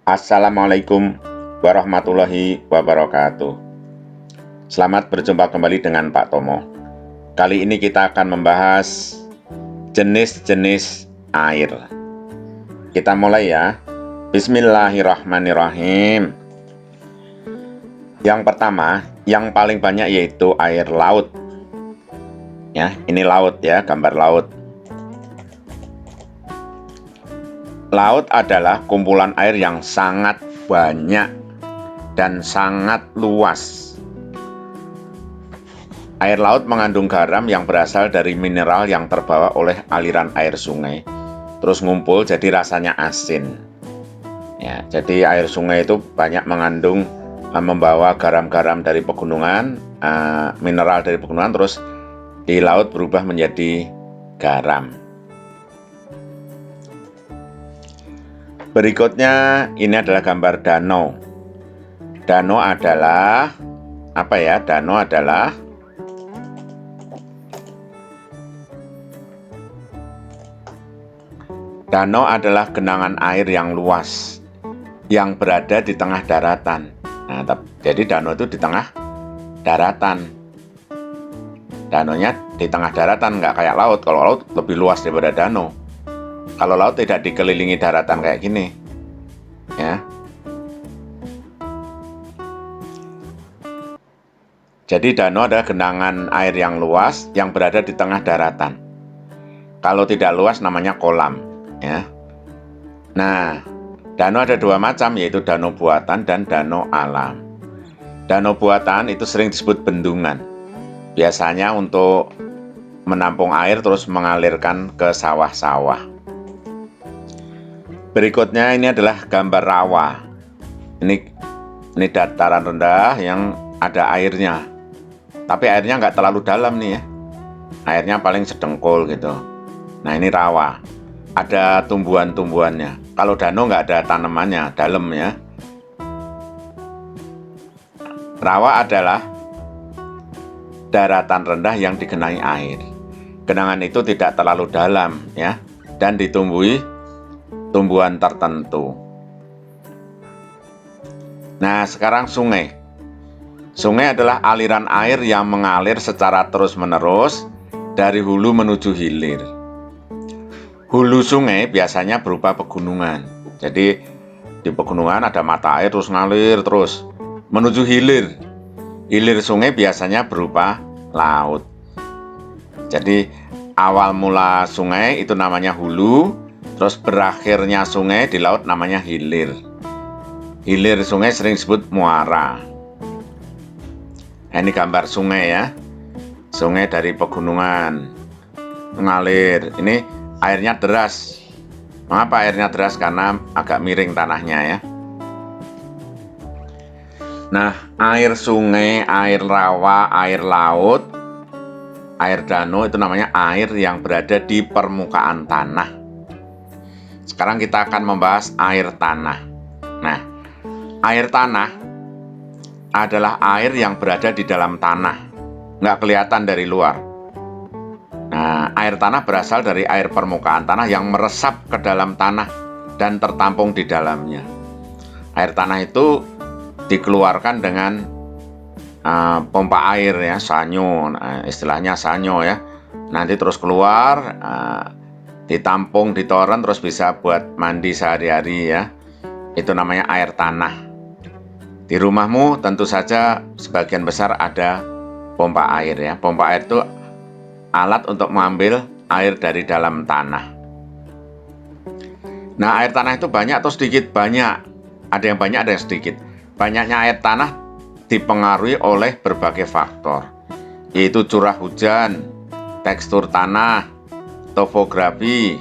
Assalamualaikum warahmatullahi wabarakatuh. Selamat berjumpa kembali dengan Pak Tomo. Kali ini kita akan membahas jenis-jenis air. Kita mulai ya. Bismillahirrahmanirrahim. Yang pertama, yang paling banyak yaitu air laut. Ya, ini laut ya, gambar laut. Laut adalah kumpulan air yang sangat banyak dan sangat luas. Air laut mengandung garam yang berasal dari mineral yang terbawa oleh aliran air sungai. Terus ngumpul jadi rasanya asin. Ya, jadi air sungai itu banyak mengandung membawa garam-garam dari pegunungan, mineral dari pegunungan, terus di laut berubah menjadi garam. Berikutnya ini adalah gambar danau. Danau adalah apa ya? Danau adalah genangan air yang luas yang berada di tengah daratan. Nah, jadi danau itu di tengah daratan. Danaunya di tengah daratan, nggak kayak laut. Kalau laut lebih luas daripada danau. Kalau laut tidak dikelilingi daratan kayak gini, ya. Jadi danau adalah genangan air yang luas yang berada di tengah daratan. Kalau tidak luas namanya kolam, ya. Nah, danau ada dua macam, yaitu danau buatan dan danau alam. Danau buatan itu sering disebut bendungan. Biasanya untuk menampung air terus mengalirkan ke sawah-sawah. Berikutnya ini adalah gambar rawa. Ini dataran rendah yang ada airnya. Tapi airnya nggak terlalu dalam nih ya. Airnya paling sedengkul gitu. Nah ini rawa. Ada tumbuhan-tumbuhannya. Kalau danau nggak ada tanamannya, dalam ya. Rawa adalah daratan rendah yang digenangi air. Genangan itu tidak terlalu dalam ya, dan ditumbuhi tumbuhan tertentu. Nah, sekarang sungai. Sungai adalah aliran air yang mengalir secara terus-menerus dari hulu menuju hilir. Hulu sungai biasanya berupa pegunungan. Jadi di pegunungan ada mata air terus ngalir terus menuju hilir. Hilir sungai biasanya berupa laut. Jadi awal mula sungai itu namanya hulu. Terus berakhirnya sungai di laut namanya hilir. Hilir sungai sering disebut muara. Nah, ini gambar sungai ya. Sungai dari pegunungan mengalir. Ini airnya deras. Mengapa airnya deras? Karena agak miring tanahnya ya. Nah, air sungai, air rawa, air laut, air danau itu namanya air yang berada di permukaan tanah. Sekarang kita akan membahas air tanah. Nah, air tanah adalah air yang berada di dalam tanah, nggak kelihatan dari luar. Nah, air tanah berasal dari air permukaan tanah yang meresap ke dalam tanah dan tertampung di dalamnya. Air tanah itu dikeluarkan dengan pompa air ya, sanyo, istilahnya sanyo ya. Nanti terus keluar, ditampung di toren terus bisa buat mandi sehari-hari ya. Itu namanya air tanah. Di rumahmu tentu saja sebagian besar ada pompa air ya. Pompa air itu alat untuk mengambil air dari dalam tanah. Nah, air tanah itu banyak atau sedikit? Banyak. Ada yang banyak, ada yang sedikit. Banyaknya air tanah dipengaruhi oleh berbagai faktor, yaitu curah hujan, tekstur tanah, topografi,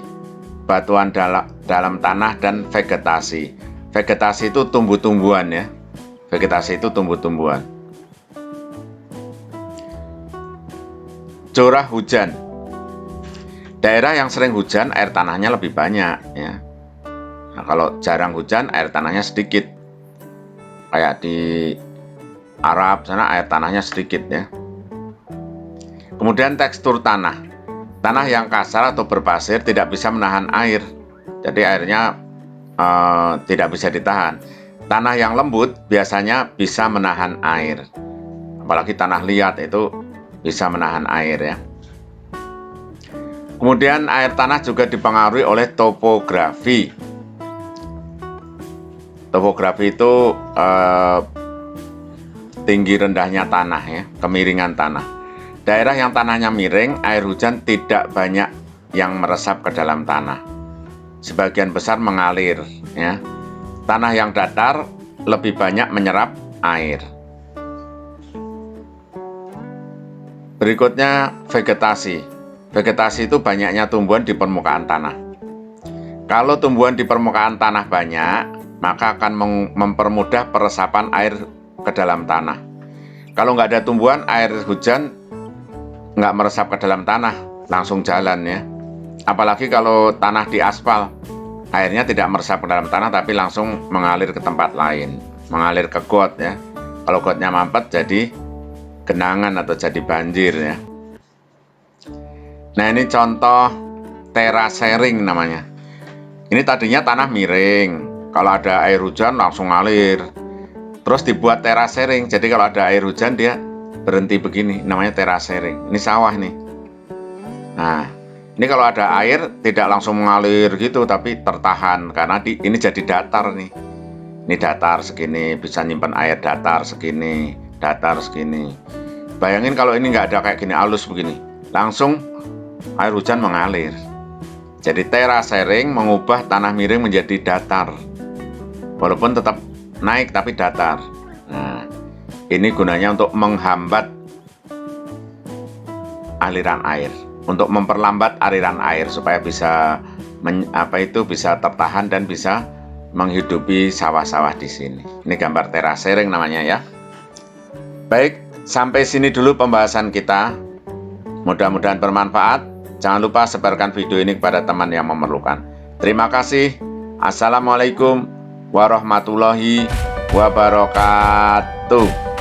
batuan dalam tanah, dan vegetasi. Vegetasi itu tumbuh-tumbuhan ya. Vegetasi itu tumbuh-tumbuhan. Curah hujan. Daerah yang sering hujan, air tanahnya lebih banyak ya. Nah, kalau jarang hujan, air tanahnya sedikit. Kayak di Arab sana air tanahnya sedikit ya. Kemudian tekstur tanah. Tanah yang kasar atau berpasir tidak bisa menahan air. Jadi airnya tidak bisa ditahan. Tanah yang lembut biasanya bisa menahan air. Apalagi tanah liat itu bisa menahan air ya. Kemudian air tanah juga dipengaruhi oleh topografi. Topografi itu tinggi rendahnya tanah ya, kemiringan tanah. Daerah yang tanahnya miring, air hujan tidak banyak yang meresap ke dalam tanah. Sebagian besar mengalir ya. Tanah yang datar lebih banyak menyerap air. Berikutnya vegetasi. Vegetasi itu banyaknya tumbuhan di permukaan tanah. Kalau tumbuhan di permukaan tanah banyak, maka akan mempermudah peresapan air ke dalam tanah. Kalau nggak ada tumbuhan, air hujan nggak meresap ke dalam tanah, langsung jalan ya. Apalagi kalau tanah di aspal, airnya tidak meresap ke dalam tanah tapi langsung mengalir ke tempat lain, mengalir ke got ya. Kalau gotnya mampet jadi genangan atau jadi banjir ya. Nah, ini contoh terasering namanya. Ini tadinya tanah miring, kalau ada air hujan langsung ngalir. Terus dibuat terasering, jadi kalau ada air hujan dia berhenti begini, namanya terasering. Ini sawah nih. Nah, ini kalau ada air tidak langsung mengalir gitu, tapi tertahan karena ini jadi datar nih. Ini datar segini, bisa nyimpan air datar segini, datar segini. Bayangin kalau ini nggak ada kayak gini halus begini, langsung air hujan mengalir. Jadi terasering mengubah tanah miring menjadi datar, walaupun tetap naik tapi datar. Nah, ini gunanya untuk menghambat aliran air, untuk memperlambat aliran air supaya bisa bisa tertahan dan bisa menghidupi sawah-sawah di sini. Ini gambar terasering namanya ya. Baik, sampai sini dulu pembahasan kita. Mudah-mudahan bermanfaat. Jangan lupa sebarkan video ini kepada teman yang memerlukan. Terima kasih. Assalamualaikum warahmatullahi wabarakatuh.